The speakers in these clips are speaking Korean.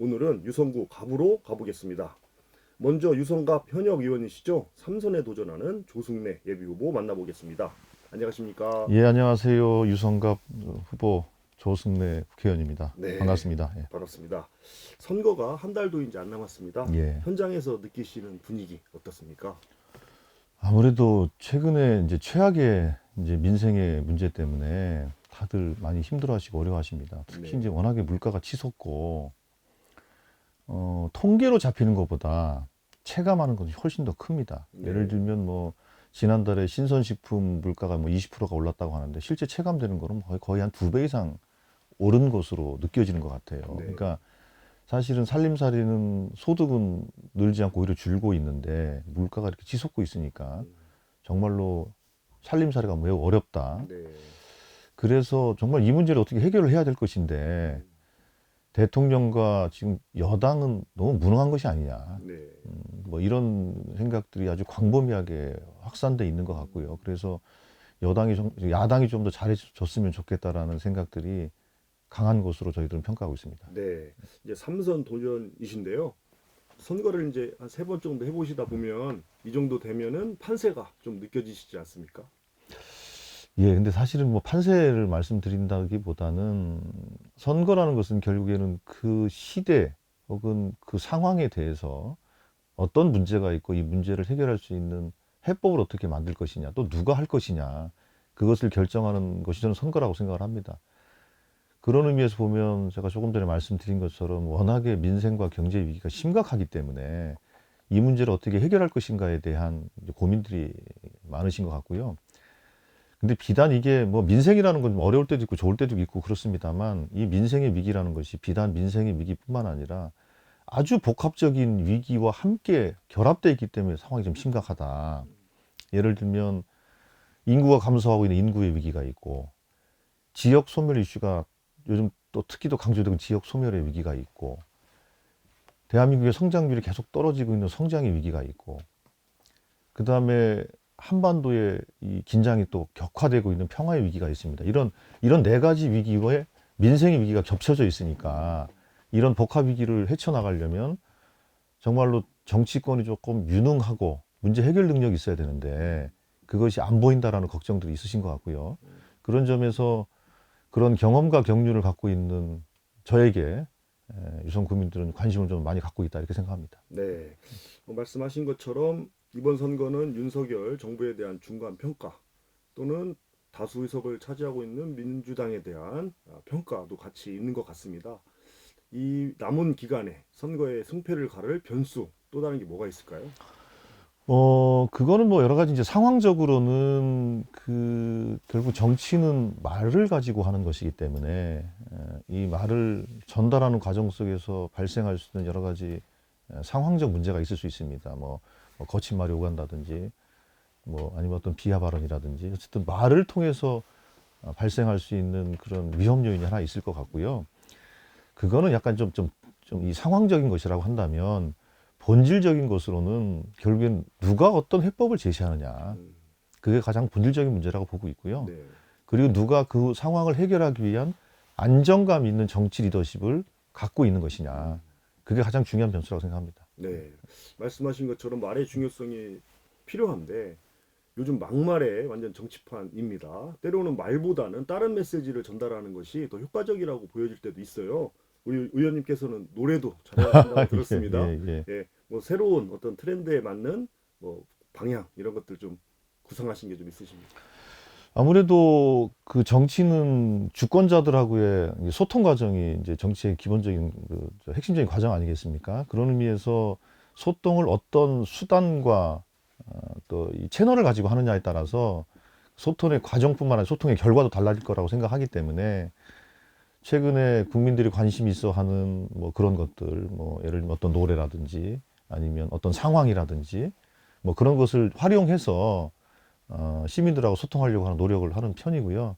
오늘은 유성구 갑으로 가보겠습니다. 먼저 유성갑 현역 의원이시죠? 3선에 도전하는 조승래 예비후보 만나보겠습니다. 안녕하십니까? 예, 안녕하세요. 유성갑 후보 조승래 국회의원입니다. 네, 반갑습니다. 반갑습니다. 선거가 한 달도 이제 안 남았습니다. 예. 현장에서 느끼시는 분위기 어떻습니까? 아무래도 최근에 이제 최악의 이제 민생의 문제 때문에 다들 많이 힘들어하시고 어려워하십니다. 특히 네. 이제 워낙에 물가가 치솟고 통계로 잡히는 것보다 체감하는 것이 훨씬 더 큽니다. 네. 예를 들면 뭐 지난달에 신선식품 물가가 뭐 20%가 올랐다고 하는데 실제 체감되는 거는 거의 한 2배 이상 오른 것으로 느껴지는 것 같아요. 네. 그러니까 사실은 살림살이는 소득은 늘지 않고 오히려 줄고 있는데 물가가 이렇게 치솟고 있으니까 정말로 살림살이가 매우 어렵다. 네. 그래서 정말 이 문제를 어떻게 해결을 해야 될 것인데 대통령과 지금 여당은 너무 무능한 것이 아니냐. 네. 뭐 이런 생각들이 아주 광범위하게 확산돼 있는 것 같고요. 그래서 야당이 좀 더 잘해줬으면 좋겠다라는 생각들이 강한 것으로 저희들은 평가하고 있습니다. 네. 이제 3선 도전이신데요. 선거를 이제 한 3번 정도 해보시다 보면 이 정도 되면은 판세가 좀 느껴지시지 않습니까? 예, 근데 사실은 뭐 판세를 말씀드린다기보다는 선거라는 것은 결국에는 그 시대 혹은 그 상황에 대해서 어떤 문제가 있고 이 문제를 해결할 수 있는 해법을 어떻게 만들 것이냐, 또 누가 할 것이냐, 그것을 결정하는 것이 저는 선거라고 생각을 합니다. 그런 의미에서 보면 제가 조금 전에 말씀드린 것처럼 워낙에 민생과 경제 위기가 심각하기 때문에 이 문제를 어떻게 해결할 것인가에 대한 이제 고민들이 많으신 것 같고요. 근데 비단 이게 뭐 민생이라는 건 어려울 때도 있고 좋을 때도 있고 그렇습니다만 이 민생의 위기라는 것이 비단 민생의 위기뿐만 아니라 아주 복합적인 위기와 함께 결합되어 있기 때문에 상황이 좀 심각하다. 예를 들면 인구가 감소하고 있는 인구의 위기가 있고 지역 소멸 이슈가 요즘 또 특히 더 강조되는 지역 소멸의 위기가 있고 대한민국의 성장률이 계속 떨어지고 있는 성장의 위기가 있고 그 다음에 한반도의 이 긴장이 또 격화되고 있는 평화의 위기가 있습니다. 이런 네 가지 위기에 민생의 위기가 겹쳐져 있으니까 이런 복합 위기를 헤쳐나가려면 정말로 정치권이 조금 유능하고 문제 해결 능력이 있어야 되는데 그것이 안 보인다라는 걱정들이 있으신 것 같고요. 그런 점에서 그런 경험과 경륜을 갖고 있는 저에게 유성 국민들은 관심을 좀 많이 갖고 있다 이렇게 생각합니다. 네. 말씀하신 것처럼 이번 선거는 윤석열 정부에 대한 중간 평가 또는 다수 의석을 차지하고 있는 민주당에 대한 평가도 같이 있는 것 같습니다. 이 남은 기간에 선거의 승패를 가를 변수 또 다른 게 뭐가 있을까요? 그거는 뭐 여러 가지 이제 상황적으로는 결국 정치는 말을 가지고 하는 것이기 때문에 이 말을 전달하는 과정 속에서 발생할 수 있는 여러 가지 상황적 문제가 있을 수 있습니다. 뭐 거친 말이 오간다든지 뭐 아니면 어떤 비하 발언이라든지 어쨌든 말을 통해서 발생할 수 있는 그런 위험 요인이 하나 있을 것 같고요. 그거는 약간 좀 이 상황적인 것이라고 한다면 본질적인 것으로는 결국엔 누가 어떤 해법을 제시하느냐. 그게 가장 본질적인 문제라고 보고 있고요. 네. 그리고 누가 그 상황을 해결하기 위한 안정감 있는 정치 리더십을 갖고 있는 것이냐. 그게 가장 중요한 변수라고 생각합니다. 네. 말씀하신 것처럼 말의 중요성이 필요한데 요즘 막말의 완전 정치판입니다. 때로는 말보다는 다른 메시지를 전달하는 것이 더 효과적이라고 보여질 때도 있어요. 우리 의원님께서는 노래도 잘하신다고 들었습니다. 예, 뭐 새로운 어떤 트렌드에 맞는 뭐 방향 이런 것들 좀 구상하신 게 좀 있으십니까? 아무래도 그 정치는 주권자들하고의 소통 과정이 이제 정치의 기본적인 핵심적인 과정 아니겠습니까? 그런 의미에서 소통을 어떤 수단과 또 이 채널을 가지고 하느냐에 따라서 소통의 과정뿐만 아니라 소통의 결과도 달라질 거라고 생각하기 때문에 최근에 국민들이 관심 있어 하는 뭐 그런 것들, 뭐 예를 들면 어떤 노래라든지 아니면 어떤 상황이라든지 뭐 그런 것을 활용해서 시민들하고 소통하려고 하는 노력을 하는 편이고요.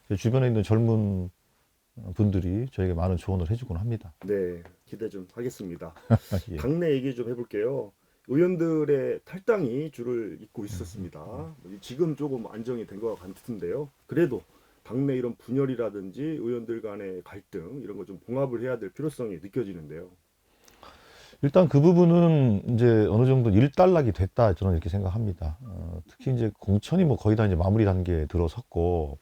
제 주변에 있는 젊은 분들이 저에게 많은 조언을 해주곤 합니다. 네, 기대 좀 하겠습니다. 예. 당내 얘기 좀 해볼게요. 의원들의 탈당이 줄을 잇고 있었습니다. 지금 조금 안정이 된 것 같은데요. 그래도 당내 이런 분열이라든지 의원들 간의 갈등 이런 거 좀 봉합을 해야 될 필요성이 느껴지는데요. 일단 그 부분은 이제 어느 정도 일단락이 됐다 저는 이렇게 생각합니다. 특히 이제 공천이 뭐 거의 다 이제 마무리 단계에 들어섰고,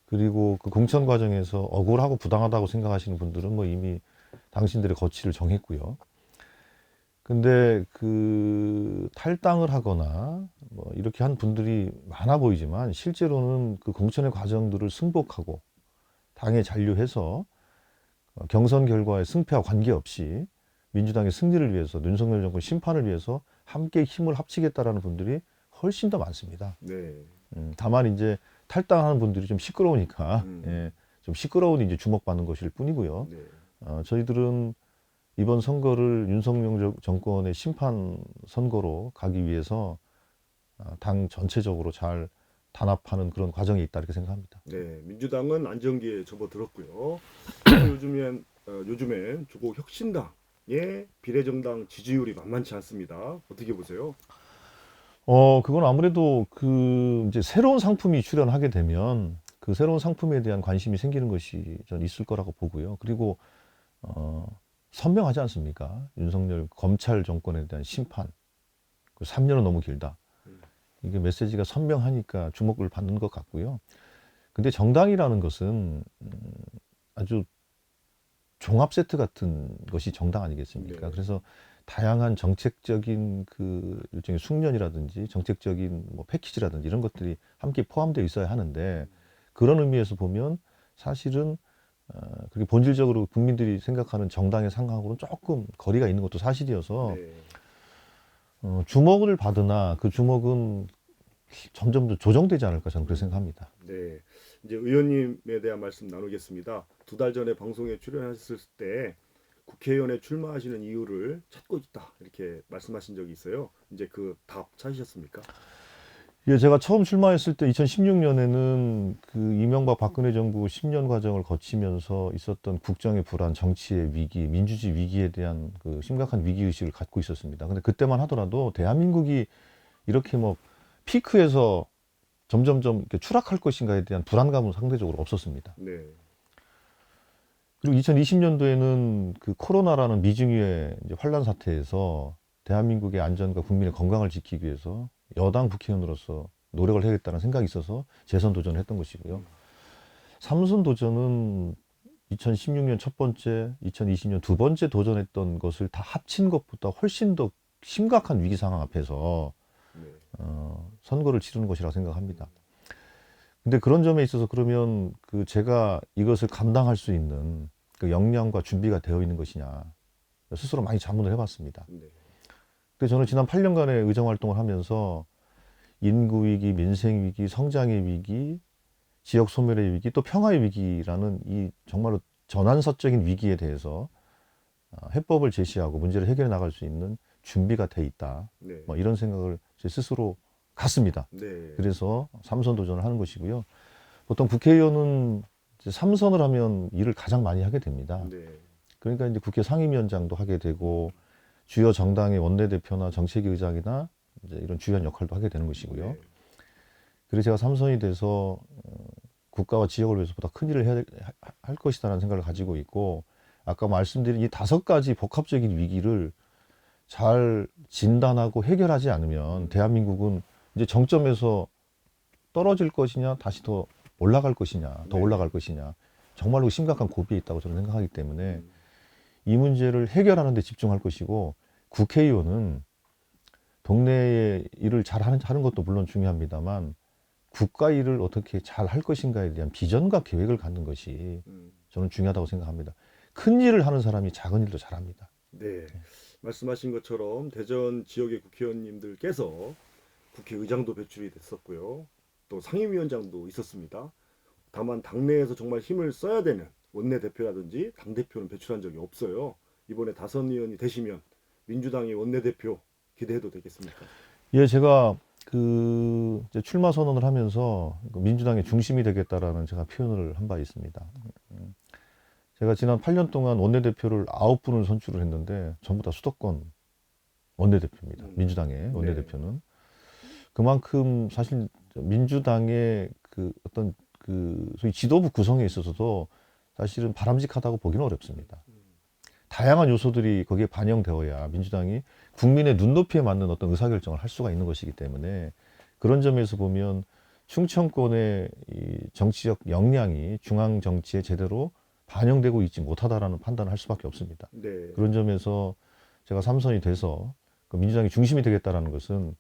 그리고 그 공천 과정에서 억울하고 부당하다고 생각하시는 분들은 뭐 이미 당신들의 거취를 정했고요. 근데 그 탈당을 하거나 뭐 이렇게 한 분들이 많아 보이지만 실제로는 그 공천의 과정들을 승복하고 당에 잔류해서 경선 결과의 승패와 관계없이 민주당의 승리를 위해서, 윤석열 정권 심판을 위해서 함께 힘을 합치겠다라는 분들이 훨씬 더 많습니다. 네. 다만 이제 탈당하는 분들이 좀 시끄러우니까 음. 좀 시끄러운 이제 주목받는 것일 뿐이고요. 네. 저희들은 이번 선거를 윤석열 정권의 심판 선거로 가기 위해서 당 전체적으로 잘 단합하는 그런 과정에 있다 이렇게 생각합니다. 네. 민주당은 안정기에 접어들었고요. 요즘엔 조국 혁신당의 비례정당 지지율이 만만치 않습니다. 어떻게 보세요? 그건 아무래도 그 이제 새로운 상품이 출현하게 되면 그 새로운 상품에 대한 관심이 생기는 것이 전 있을 거라고 보고요. 그리고 어, 선명하지 않습니까? 윤석열 검찰 정권에 대한 심판. 그 3년은 너무 길다. 음. 이게 메시지가 선명하니까 주목을 받는 것 같고요. 근데 정당이라는 것은 아주 종합 세트 같은 것이 정당 아니겠습니까? 네. 그래서 다양한 정책적인 그 일종의 숙련이라든지 정책적인 뭐 패키지라든지 이런 것들이 함께 포함되어 있어야 하는데, 그런 의미에서 보면 사실은 그게 본질적으로 국민들이 생각하는 정당의 상황하고는 조금 거리가 있는 것도 사실이어서 네. 주목을 받으나 그 주목은 점점 더 조정되지 않을까 저는 그렇게 생각합니다. 네. 이제 의원님에 대한 말씀 나누겠습니다. 2달 전에 방송에 출연하셨을 때 국회의원에 출마하시는 이유를 찾고 있다 이렇게 말씀하신 적이 있어요. 이제 그 답 찾으셨습니까? 예, 제가 처음 출마했을 때 2016년에는 그 이명박 박근혜 정부 10년 과정을 거치면서 있었던 국정의 불안, 정치의 위기, 민주주의 위기에 대한 그 심각한 위기의식을 갖고 있었습니다. 근데 그때만 하더라도 대한민국이 이렇게 뭐 피크에서 점점점 이렇게 추락할 것인가에 대한 불안감은 상대적으로 없었습니다. 네. 그리고 2020년도에는 그 코로나라는 미중유의 이제 환란 사태에서 대한민국의 안전과 국민의 건강을 지키기 위해서 여당 국회의원으로서 노력을 해야겠다는 생각이 있어서 재선 도전을 했던 것이고요. 삼선 도전은 2016년 첫 번째, 2020년 두 번째 도전했던 것을 다 합친 것보다 훨씬 더 심각한 위기 상황 앞에서 네. 선거를 치르는 것이라고 생각합니다. 근데 그런 점에 있어서 그러면 그 제가 이것을 감당할 수 있는 그 역량과 준비가 되어 있는 것이냐 스스로 많이 자문을 해봤습니다. 네. 근데 저는 지난 8년간의 의정 활동을 하면서 인구 위기, 민생 위기, 성장의 위기, 지역 소멸의 위기, 또 평화의 위기라는 이 정말로 전환사적인 위기에 대해서 해법을 제시하고 문제를 해결해 나갈 수 있는 준비가 돼 있다. 네. 뭐 이런 생각을 제 스스로 갖습니다. 네. 그래서 삼선 도전을 하는 것이고요. 보통 국회의원은 이제 삼선을 하면 일을 가장 많이 하게 됩니다. 네. 그러니까 이제 국회 상임위원장도 하게 되고 주요 정당의 원내대표나 정책위 의장이나 이제 이런 주요한 역할도 하게 되는 것이고요. 네. 그래서 제가 삼선이 돼서 국가와 지역을 위해서 보다 큰 일을 해야 할 것이다라는 생각을 가지고 있고, 아까 말씀드린 이 5가지 복합적인 위기를 잘 진단하고 해결하지 않으면 대한민국은 이제 정점에서 떨어질 것이냐 다시 더 올라갈 것이냐 더 네. 올라갈 것이냐 정말로 심각한 고비에 있다고 저는 생각하기 때문에 음. 이 문제를 해결하는 데 집중할 것이고, 국회의원은 동네의 일을 잘 하는 것도 물론 중요합니다만 국가 일을 어떻게 잘 할 것인가에 대한 비전과 계획을 갖는 것이 음. 저는 중요하다고 생각합니다. 큰 일을 하는 사람이 작은 일도 잘합니다. 네. 말씀하신 것처럼 대전 지역의 국회의원님들께서 국회의장도 배출이 됐었고요. 또 상임위원장도 있었습니다. 다만 당내에서 정말 힘을 써야 되는 원내대표라든지 당대표는 배출한 적이 없어요. 이번에 다선 의원이 되시면 민주당의 원내대표 기대해도 되겠습니까? 예, 제가 그 이제 출마 선언을 하면서 그 민주당의 중심이 되겠다라는 제가 표현을 한 바 있습니다. 제가 지난 8년 동안 원내대표를 9분을 선출을 했는데 전부 다 수도권 원내대표입니다. 민주당의 원내대표는. 그만큼 사실 민주당의 그 어떤 그 소위 지도부 구성에 있어서도 사실은 바람직하다고 보기는 어렵습니다. 다양한 요소들이 거기에 반영되어야 민주당이 국민의 눈높이에 맞는 어떤 의사결정을 할 수가 있는 것이기 때문에 그런 점에서 보면 충청권의 이 정치적 역량이 중앙 정치에 제대로 반영되고 있지 못하다라는 판단을 할 수밖에 없습니다. 네. 그런 점에서 제가 3선이 돼서 그 민주당이 중심이 되겠다라는 것은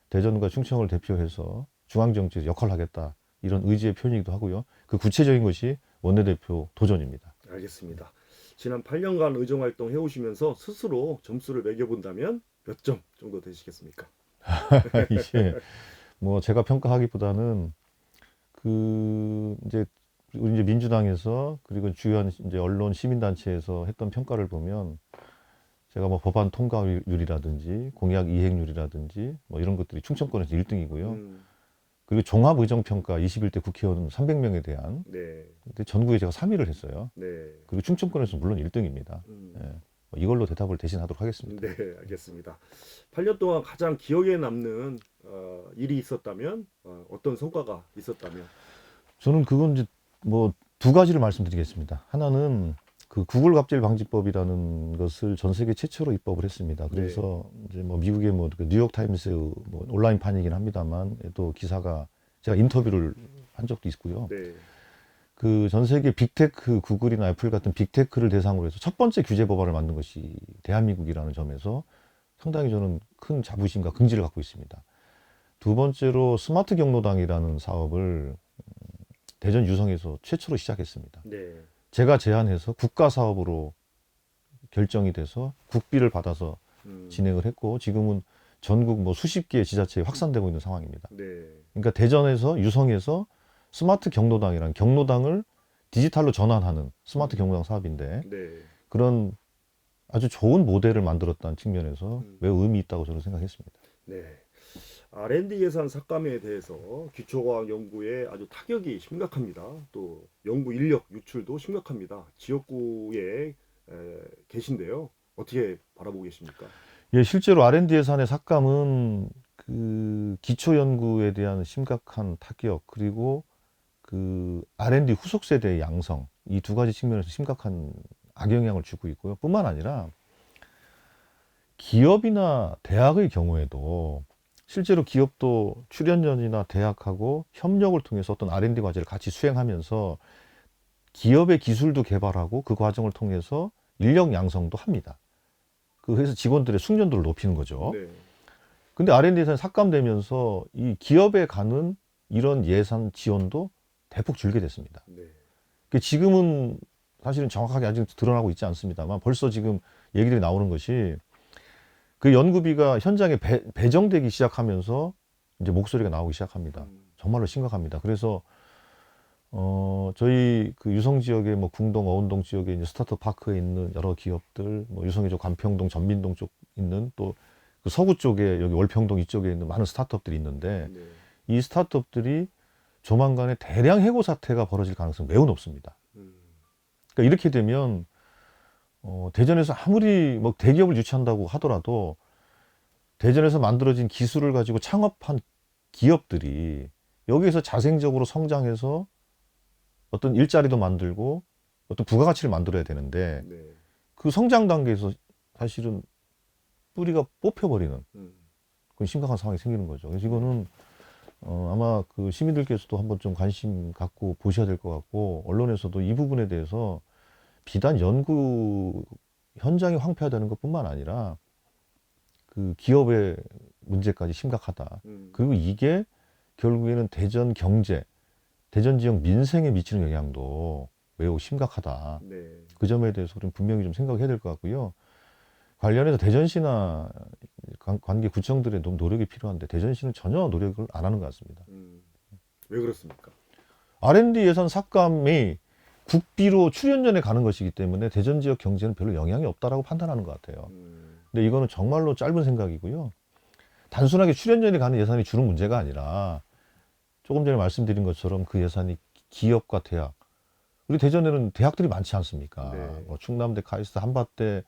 대전과 충청을 대표해서 중앙 정치에서 역할을 하겠다 이런 의지의 표현이기도 하고요. 그 구체적인 것이 원내대표 도전입니다. 알겠습니다. 지난 8년간 의정활동 해오시면서 스스로 점수를 매겨본다면 몇 점 정도 되시겠습니까? 이게 뭐 제가 평가하기보다는 그 이제 우리 이제 민주당에서 그리고 주요한 이제 언론 시민단체에서 했던 평가를 보면 제가 뭐 법안 통과율이라든지 공약 이행률이라든지 뭐 이런 것들이 충청권에서 1등이고요. 그리고 종합의정평가 21대 국회의원 300명에 대한 네. 근데 전국에 제가 3위를 했어요. 네. 그리고 충청권에서 물론 1등입니다. 음. 예. 뭐 이걸로 대답을 대신하도록 하겠습니다. 네, 알겠습니다. 8년 동안 가장 기억에 남는 일이 있었다면 어떤 성과가 있었다면? 저는 그건 이제 뭐 두 가지를 말씀드리겠습니다. 하나는 그 구글 갑질 방지법이라는 것을 전 세계 최초로 입법을 했습니다. 그래서 이제 뭐 미국의 뭐그 뉴욕 타임스의 뭐 온라인판이긴 합니다만 또 기사가 제가 인터뷰를 한 적도 있고요. 네. 그 전 세계 빅테크 구글이나 애플 같은 빅테크를 대상으로 해서 첫 번째 규제 법안을 만든 것이 대한민국이라는 점에서 상당히 저는 큰 자부심과 긍지를 갖고 있습니다. 두 번째로 스마트 경로당이라는 사업을 대전 유성에서 최초로 시작했습니다. 네. 제가 제안해서 국가 사업으로 결정이 돼서 국비를 받아서 진행을 했고 지금은 전국 뭐 수십 개의 지자체에 확산되고 있는 상황입니다. 네. 그러니까 대전에서 유성에서 스마트 경로당이란 경로당을 디지털로 전환하는 스마트 경로당 사업인데 네. 그런 아주 좋은 모델을 만들었다는 측면에서 매우 의미 있다고 저는 생각했습니다. 네. R&D 예산 삭감에 대해서 기초과학 연구에 아주 타격이 심각합니다. 또 연구 인력 유출도 심각합니다. 지역구에 계신데요. 어떻게 바라보고 계십니까? 예, 실제로 R&D 예산의 삭감은 그 기초 연구에 대한 심각한 타격 그리고 그 R&D 후속 세대의 양성 이 두 가지 측면에서 심각한 악영향을 주고 있고요. 뿐만 아니라 기업이나 대학의 경우에도 실제로 기업도 출연전이나 대학하고 협력을 통해서 어떤 R&D 과제를 같이 수행하면서 기업의 기술도 개발하고 그 과정을 통해서 인력 양성도 합니다. 그래서 직원들의 숙련도를 높이는 거죠. 네. 근데 R&D 예산이 삭감되면서 이 기업에 가는 이런 예산 지원도 대폭 줄게 됐습니다. 네. 지금은 사실은 정확하게 아직 드러나고 있지 않습니다만 벌써 지금 얘기들이 나오는 것이 그 연구비가 현장에 배정되기 시작하면서 이제 목소리가 나오기 시작합니다. 정말로 심각합니다. 그래서 저희 그 유성 지역의 뭐 궁동, 어운동 지역에 이제 스타트업 파크에 있는 여러 기업들, 뭐 유성의 저 관평동, 전민동 쪽 있는 또 그 서구 쪽에 여기 월평동 이쪽에 있는 많은 스타트업들이 있는데 네. 이 스타트업들이 조만간에 대량 해고 사태가 벌어질 가능성이 매우 높습니다. 그러니까 이렇게 되면 대전에서 아무리 뭐 대기업을 유치한다고 하더라도 대전에서 만들어진 기술을 가지고 창업한 기업들이 여기에서 자생적으로 성장해서 어떤 일자리도 만들고 어떤 부가가치를 만들어야 되는데 네. 그 성장 단계에서 사실은 뿌리가 뽑혀버리는 그런 심각한 상황이 생기는 거죠. 그래서 이거는 아마 그 시민들께서도 한번 좀 관심 갖고 보셔야 될 것 같고 언론에서도 이 부분에 대해서 비단 연구 현장이 황폐화되는 것뿐만 아니라 그 기업의 문제까지 심각하다. 그리고 이게 결국에는 대전 경제, 대전 지역 민생에 미치는 영향도 매우 심각하다. 네. 그 점에 대해서 우리는 분명히 좀 생각해야 될 것 같고요. 관련해서 대전시나 관계 구청들의 노력이 필요한데 대전시는 전혀 노력을 안 하는 것 같습니다. 왜 그렇습니까? R&D 예산 삭감이 국비로 출연전에 가는 것이기 때문에 대전 지역 경제는 별로 영향이 없다라고 판단하는 것 같아요. 근데 이거는 정말로 짧은 생각이고요. 단순하게 출연전에 가는 예산이 주는 문제가 아니라 조금 전에 말씀드린 것처럼 그 예산이 기업과 대학, 우리 대전에는 대학들이 많지 않습니까? 네. 뭐 충남대, 카이스트, 한밭대,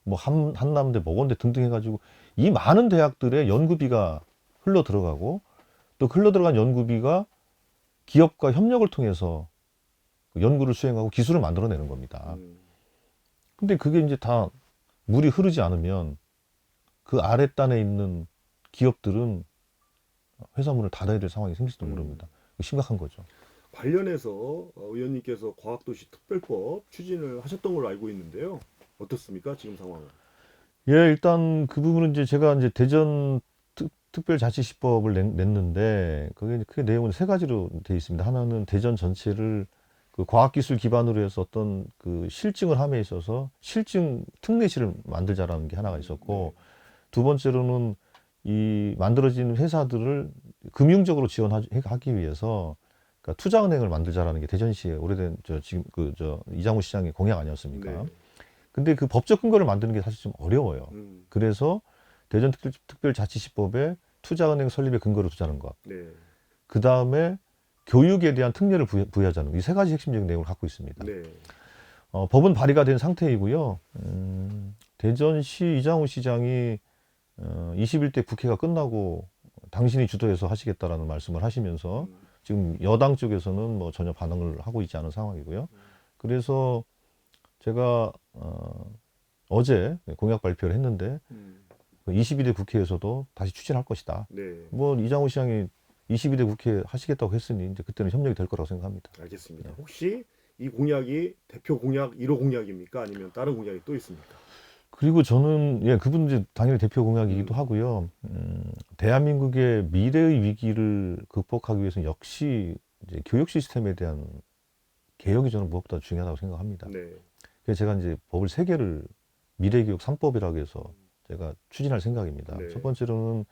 뭐 한남대, 모건대 등등 해가지고 이 많은 대학들의 연구비가 흘러 들어가고 또 흘러 들어간 연구비가 기업과 협력을 통해서 그 연구를 수행하고 기술을 만들어내는 겁니다. 근데 그게 이제 다 물이 흐르지 않으면 그 아랫단에 있는 기업들은 회사 문을 닫아야 될 상황이 생길지도 모릅니다. 심각한 거죠. 관련해서 의원님께서 과학도시 특별법 추진을 하셨던 걸로 알고 있는데요. 어떻습니까? 지금 상황은? 예, 일단 그 부분은 이제 제가 이제 대전 특별자치시법을 냈는데 그게 이제 크게 내용은 세 가지로 되어 있습니다. 하나는 대전 전체를 그 과학기술 기반으로 해서 어떤 그 실증을 함에 있어서 실증 특례시를 만들자라는 게 하나가 있었고, 두 번째로는 이 만들어진 회사들을 금융적으로 지원하기 위해서 그러니까 투자은행을 만들자라는 게 대전시의 오래된 지금 이장우 시장의 공약 아니었습니까? 네. 근데 그 법적 근거를 만드는 게 사실 좀 어려워요. 음. 그래서 대전 특별자치시법에 투자은행 설립의 근거를 두자는 것. 네. 그 다음에 교육에 대한 특례를 부여하자는 이 세 가지 핵심적인 내용을 갖고 있습니다. 네. 법은 발의가 된 상태이고요. 대전시 이장우 시장이 21대 국회가 끝나고 당신이 주도해서 하시겠다라는 말씀을 하시면서 지금 여당 쪽에서는 뭐 전혀 반응을 하고 있지 않은 상황이고요. 그래서 제가 어제 공약 발표를 했는데 22대 국회에서도 다시 추진할 것이다. 네. 뭐 이장우 시장이 22대 국회 하시겠다고 했으니 이제 그때는 협력이 될 거라고 생각합니다. 알겠습니다. 혹시 이 공약이 대표 공약 1호 공약입니까? 아니면 다른 공약이 또 있습니까? 그리고 저는 예, 그분 이제 당연히 대표 공약이기도 하고요. 대한민국의 미래의 위기를 극복하기 위해서는 역시 이제 교육 시스템에 대한 개혁이 저는 무엇보다 중요하다고 생각합니다. 네. 그래서 제가 이제 법을 세 개를 미래교육 3법이라고 해서 제가 추진할 생각입니다. 네. 첫 번째로는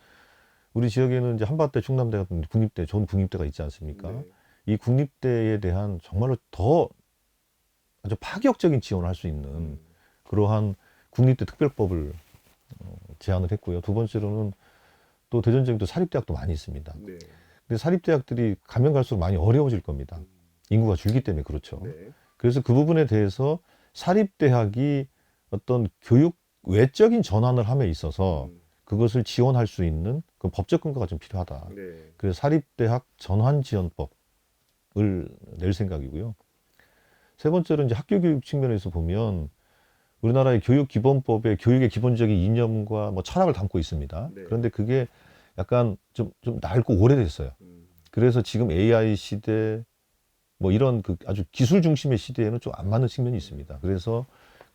우리 지역에는 이제 한밭대, 충남대 같은 국립대, 좋은 국립대가 있지 않습니까? 네. 이 국립대에 대한 정말로 더 아주 파격적인 지원을 할 수 있는 그러한 국립대 특별법을 제안을 했고요. 두 번째로는 또 대전 지역도 사립대학도 많이 있습니다. 네. 근데 사립대학들이 가면 갈수록 많이 어려워질 겁니다. 인구가 줄기 때문에 그렇죠. 네. 그래서 그 부분에 대해서 사립대학이 어떤 교육 외적인 전환을 함에 있어서 그것을 지원할 수 있는 그 법적 근거가 좀 필요하다. 네. 그래서 사립대학 전환지원법을 낼 생각이고요. 세 번째로 이제 학교 교육 측면에서 보면 우리나라의 교육기본법에 교육의 기본적인 이념과 뭐 철학을 담고 있습니다. 네. 그런데 그게 약간 좀 낡고 오래됐어요. 그래서 지금 AI 시대 뭐 이런 그 아주 기술 중심의 시대에는 좀 안 맞는 측면이 있습니다. 그래서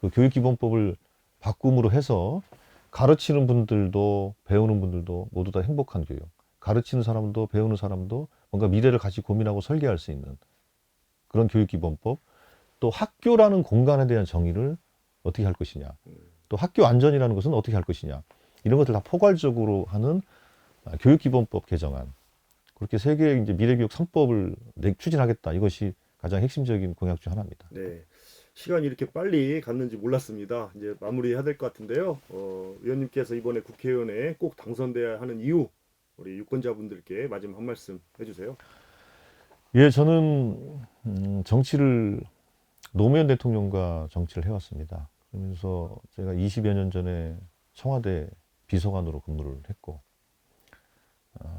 그 교육기본법을 바꿈으로 해서 가르치는 분들도 배우는 분들도 모두 다 행복한 교육, 가르치는 사람도 배우는 사람도 뭔가 미래를 같이 고민하고 설계할 수 있는 그런 교육기본법, 또 학교라는 공간에 대한 정의를 어떻게 할 것이냐, 또 학교 안전이라는 것은 어떻게 할 것이냐, 이런 것들 다 포괄적으로 하는 교육기본법 개정안, 그렇게 세 개의 이제 미래교육 3법을 추진하겠다. 이것이 가장 핵심적인 공약 중 하나입니다. 네. 시간이 이렇게 빨리 갔는지 몰랐습니다. 이제 마무리해야 될 것 같은데요. 의원님께서 이번에 국회의원에 꼭 당선돼야 하는 이유, 우리 유권자분들께 마지막 한 말씀 해주세요. 예, 저는 정치를 노무현 대통령과 정치를 해왔습니다. 그러면서 제가 20여 년 전에 청와대 비서관으로 근무를 했고,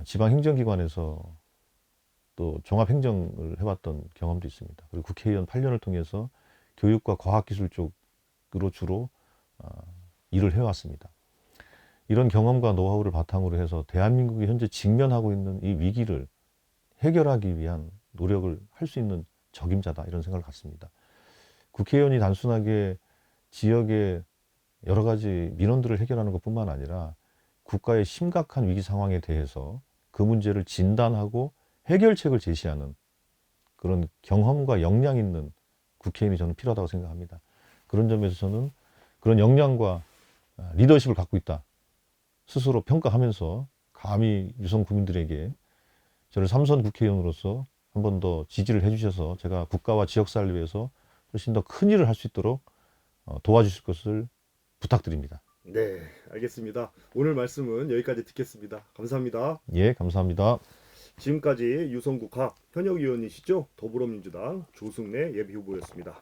지방행정기관에서 또 종합행정을 해왔던 경험도 있습니다. 그리고 국회의원 8년을 통해서 교육과 과학기술 쪽으로 주로 일을 해왔습니다. 이런 경험과 노하우를 바탕으로 해서 대한민국이 현재 직면하고 있는 이 위기를 해결하기 위한 노력을 할 수 있는 적임자다, 이런 생각을 갖습니다. 국회의원이 단순하게 지역의 여러 가지 민원들을 해결하는 것뿐만 아니라 국가의 심각한 위기 상황에 대해서 그 문제를 진단하고 해결책을 제시하는 그런 경험과 역량 있는 국회의원이 저는 필요하다고 생각합니다. 그런 점에서 저는 그런 역량과 리더십을 갖고 있다, 스스로 평가하면서 감히 유성 국민들에게 저를 3선 국회의원으로서 한 번 더 지지를 해주셔서 제가 국가와 지역사를 위해서 훨씬 더 큰 일을 할 수 있도록 도와주실 것을 부탁드립니다. 네, 알겠습니다. 오늘 말씀은 여기까지 듣겠습니다. 감사합니다. 예, 감사합니다. 지금까지 유성국학 현역 의원이시죠? 더불어민주당 조승래 예비후보였습니다.